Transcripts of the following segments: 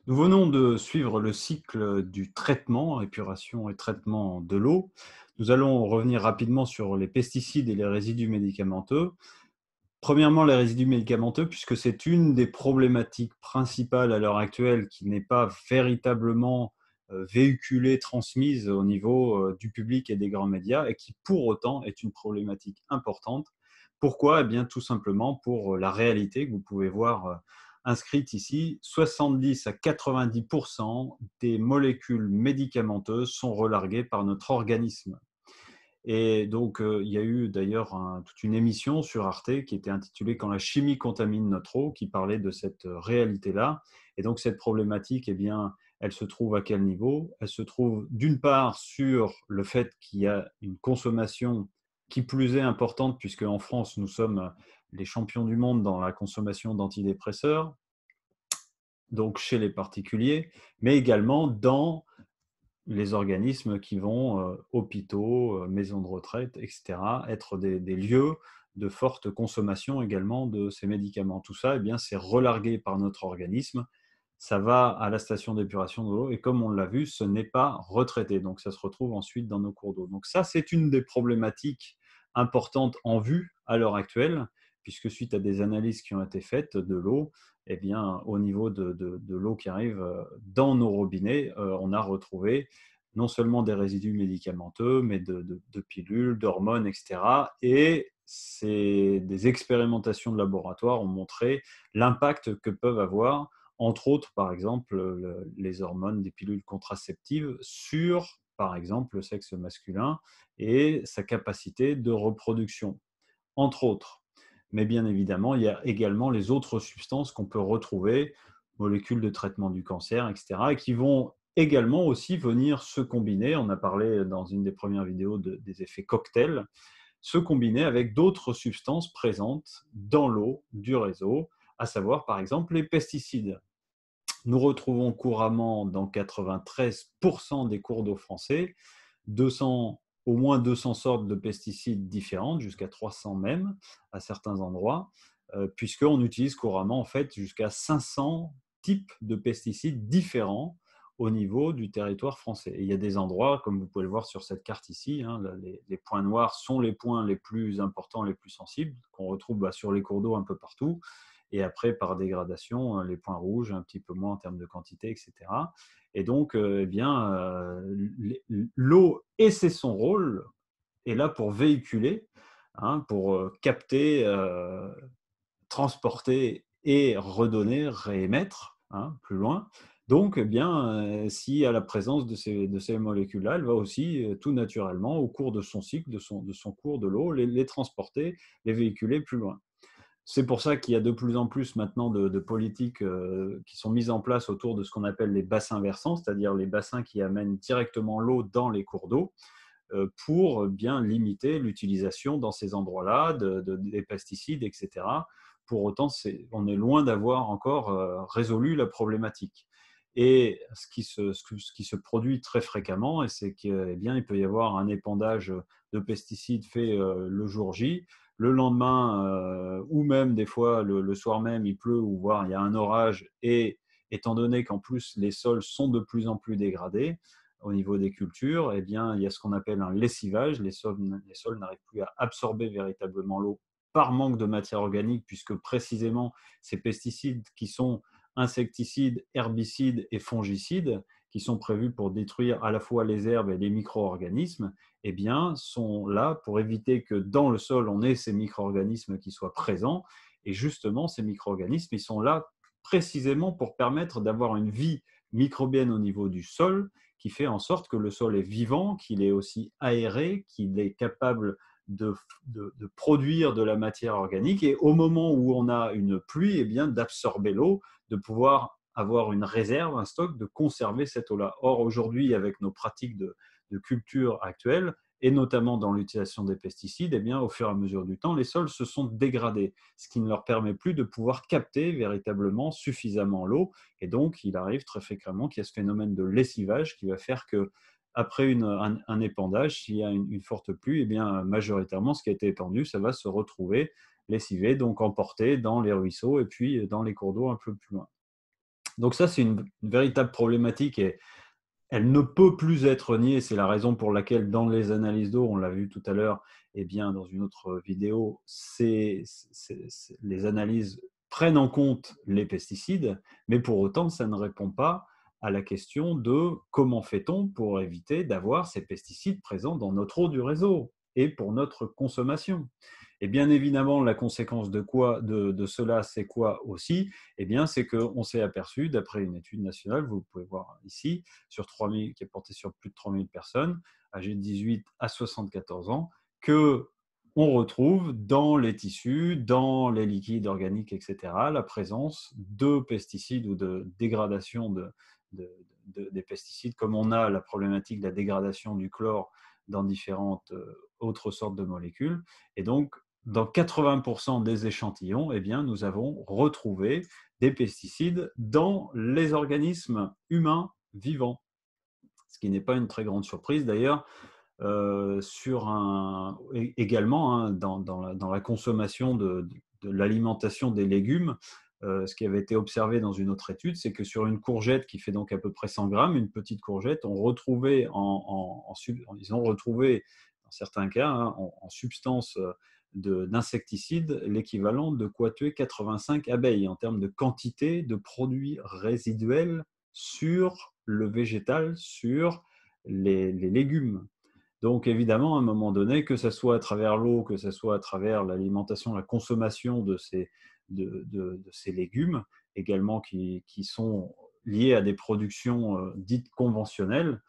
Nous venons de suivre le cycle du traitement, épuration et traitement de l'eau. Nous allons revenir rapidement sur les pesticides et les résidus médicamenteux. Premièrement, les résidus médicamenteux, puisque c'est une des problématiques principales à l'heure actuelle qui n'est pas véritablement véhiculée, transmise au niveau du public et des grands médias, et qui pour autant est une problématique importante. Pourquoi? Eh bien, tout simplement pour la réalité que vous pouvez voir inscrite ici. 70 à 90% des molécules médicamenteuses sont relarguées par notre organisme. Et donc, il y a eu d'ailleurs toute une émission sur Arte qui était intitulée «Quand la chimie contamine notre eau», qui parlait de cette réalité-là. Et donc, cette problématique, eh bien, elle se trouve à quel niveau? Elle se trouve d'une part sur le fait qu'il y a une consommation qui plus est importante, puisque en France, nous sommes les champions du monde dans la consommation d'antidépresseurs, donc chez les particuliers, mais également dans les organismes qui vont, hôpitaux, maisons de retraite, et cetera, être des lieux de forte consommation également de ces médicaments. Tout ça, eh bien, c'est relargué par notre organisme. Ça va à la station d'épuration de l'eau et comme on l'a vu, ce n'est pas retraité. Donc, ça se retrouve ensuite dans nos cours d'eau. Donc ça, c'est une des problématiques importantes en vue à l'heure actuelle, puisque suite à des analyses qui ont été faites de l'eau, eh bien, au niveau de l'eau qui arrive dans nos robinets, on a retrouvé non seulement des résidus médicamenteux, mais de pilules, d'hormones, etc. Et des expérimentations de laboratoire ont montré l'impact que peuvent avoir, entre autres, par exemple, les hormones des pilules contraceptives sur, par exemple, le sexe masculin et sa capacité de reproduction, entre autres. Mais bien évidemment, il y a également les autres substances qu'on peut retrouver, molécules de traitement du cancer, etc., et qui vont également aussi venir se combiner. On a parlé dans une des premières vidéos des effets cocktails, se combiner avec d'autres substances présentes dans l'eau du réseau, à savoir par exemple les pesticides. Nous retrouvons couramment dans 93% des cours d'eau français 200, au moins 200 sortes de pesticides différentes, jusqu'à 300 même à certains endroits, puisqu'on utilise couramment en fait jusqu'à 500 types de pesticides différents au niveau du territoire français. Et il y a des endroits, comme vous pouvez le voir sur cette carte ici, hein, les points noirs sont les points les plus importants, les plus sensibles, qu'on retrouve sur les cours d'eau un peu partout. Et après, par dégradation, les points rouges, un petit peu moins en termes de quantité, etc. Et donc, eh bien, l'eau, et c'est son rôle, est là pour véhiculer, hein, pour capter, transporter et redonner, réémettre, hein, plus loin. Donc, eh bien, si à la présence de ces molécules-là, elle va aussi tout naturellement, au cours de son cycle, de son cours de l'eau, les transporter, les véhiculer plus loin. C'est pour ça qu'il y a de plus en plus maintenant de politiques qui sont mises en place autour de ce qu'on appelle les bassins versants, c'est-à-dire les bassins qui amènent directement l'eau dans les cours d'eau pour bien limiter l'utilisation dans ces endroits-là des pesticides, etc. Pour autant, on est loin d'avoir encore résolu la problématique. Et ce qui se produit très fréquemment, et c'est qu'il eh peut y avoir un épandage de pesticides fait le jour J, le lendemain, ou même des fois le soir même, il pleut ou voire il y a un orage, et étant donné qu'en plus les sols sont de plus en plus dégradés, au niveau des cultures, eh bien, il y a ce qu'on appelle un lessivage. Les sols n'arrivent plus à absorber véritablement l'eau par manque de matière organique, puisque précisément ces pesticides qui sont insecticides, herbicides et fongicides, qui sont prévus pour détruire à la fois les herbes et les micro-organismes, eh bien, sont là pour éviter que dans le sol, on ait ces micro-organismes qui soient présents. Et justement, ces micro-organismes, ils sont là précisément pour permettre d'avoir une vie microbienne au niveau du sol, qui fait en sorte que le sol est vivant, qu'il est aussi aéré, qu'il est capable de produire de la matière organique, et au moment où on a une pluie, eh bien, d'absorber l'eau, de pouvoir avoir une réserve, un stock, de conserver cette eau-là. Or, aujourd'hui, avec nos pratiques de culture actuelles, et notamment dans l'utilisation des pesticides, eh bien, au fur et à mesure du temps, les sols se sont dégradés, ce qui ne leur permet plus de pouvoir capter véritablement suffisamment l'eau. Et donc, il arrive très fréquemment qu'il y a ce phénomène de lessivage qui va faire que, après un épandage, s'il y a une forte pluie, eh bien, majoritairement, ce qui a été épandu, ça va se retrouver lessivé, donc emporté dans les ruisseaux et puis dans les cours d'eau un peu plus loin. Donc ça, c'est une véritable problématique et elle ne peut plus être niée. C'est la raison pour laquelle dans les analyses d'eau, on l'a vu tout à l'heure, et bien dans une autre vidéo, les analyses prennent en compte les pesticides, mais pour autant, ça ne répond pas à la question de comment fait-on pour éviter d'avoir ces pesticides présents dans notre eau du réseau et pour notre consommation. Et bien évidemment, la conséquence de cela, c'est quoi aussi? Eh bien, c'est qu'on s'est aperçu, d'après une étude nationale, vous pouvez voir ici, sur 3000, qui est portée sur plus de 3000 personnes, âgées de 18 à 74 ans, que on retrouve dans les tissus, dans les liquides organiques, etc., la présence de pesticides ou de dégradation des pesticides, comme on a la problématique de la dégradation du chlore dans différentes autres sortes de molécules. Et donc, dans 80% des échantillons, eh bien, nous avons retrouvé des pesticides dans les organismes humains vivants, ce qui n'est pas une très grande surprise d'ailleurs. Également dans la consommation de l'alimentation des légumes, ce qui avait été observé dans une autre étude, c'est que sur une courgette qui fait donc à peu près 100 grammes, une petite courgette, ils ont retrouvé, dans certains cas, en substance d'insecticides, l'équivalent de quoi tuer 85 abeilles en termes de quantité de produits résiduels sur le végétal, sur les légumes. Donc évidemment, à un moment donné, que ce soit à travers l'eau, que ce soit à travers l'alimentation, la consommation de ces légumes, également qui sont liés à des productions dites conventionnelles,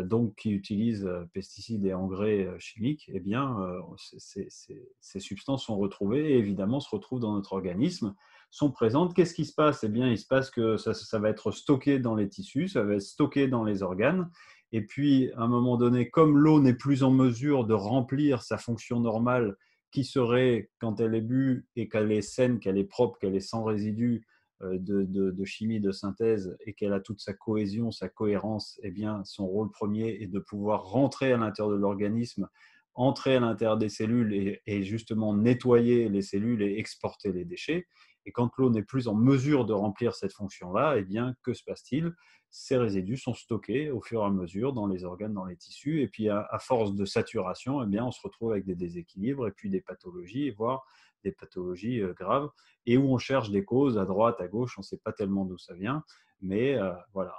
donc qui utilisent pesticides et engrais chimiques, eh bien, ces substances sont retrouvées et évidemment se retrouvent dans notre organisme, sont présentes. Qu'est-ce qui se passe? Eh bien, il se passe que ça va être stocké dans les tissus, ça va être stocké dans les organes. Et puis, à un moment donné, comme l'eau n'est plus en mesure de remplir sa fonction normale, qui serait, quand elle est bue et qu'elle est saine, qu'elle est propre, qu'elle est sans résidus de chimie de synthèse et qu'elle a toute sa cohésion, sa cohérence, eh bien, son rôle premier est de pouvoir rentrer à l'intérieur de l'organisme, entrer à l'intérieur des cellules et justement nettoyer les cellules et exporter les déchets. Et quand l'eau n'est plus en mesure de remplir cette fonction-là, eh bien, que se passe-t-il? Ces résidus sont stockés au fur et à mesure dans les organes, dans les tissus, et puis à force de saturation, eh bien, on se retrouve avec des déséquilibres et puis des pathologies, voire des pathologies graves, et où on cherche des causes à droite, à gauche, on ne sait pas tellement d'où ça vient, mais voilà.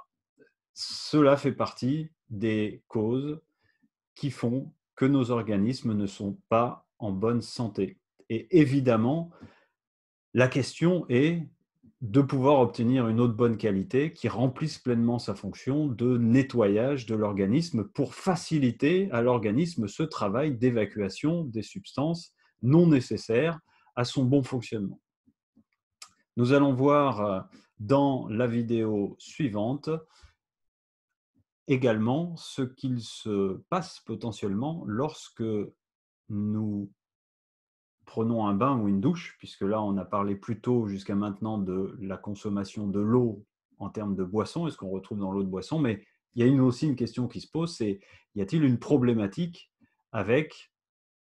Cela fait partie des causes qui font que nos organismes ne sont pas en bonne santé. Et évidemment, la question est de pouvoir obtenir une eau de bonne qualité qui remplisse pleinement sa fonction de nettoyage de l'organisme pour faciliter à l'organisme ce travail d'évacuation des substances non nécessaires à son bon fonctionnement. Nous allons voir dans la vidéo suivante également ce qu'il se passe potentiellement lorsque nous prenons un bain ou une douche, puisque là, on a parlé plutôt jusqu'à maintenant de la consommation de l'eau en termes de boisson et ce qu'on retrouve dans l'eau de boisson, mais il y a aussi une question qui se pose, c'est y a-t-il une problématique avec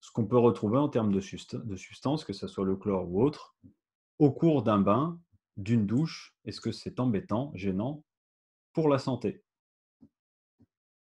ce qu'on peut retrouver en termes de substances, que ce soit le chlore ou autre, au cours d'un bain, d'une douche? Est-ce que c'est embêtant, gênant pour la santé?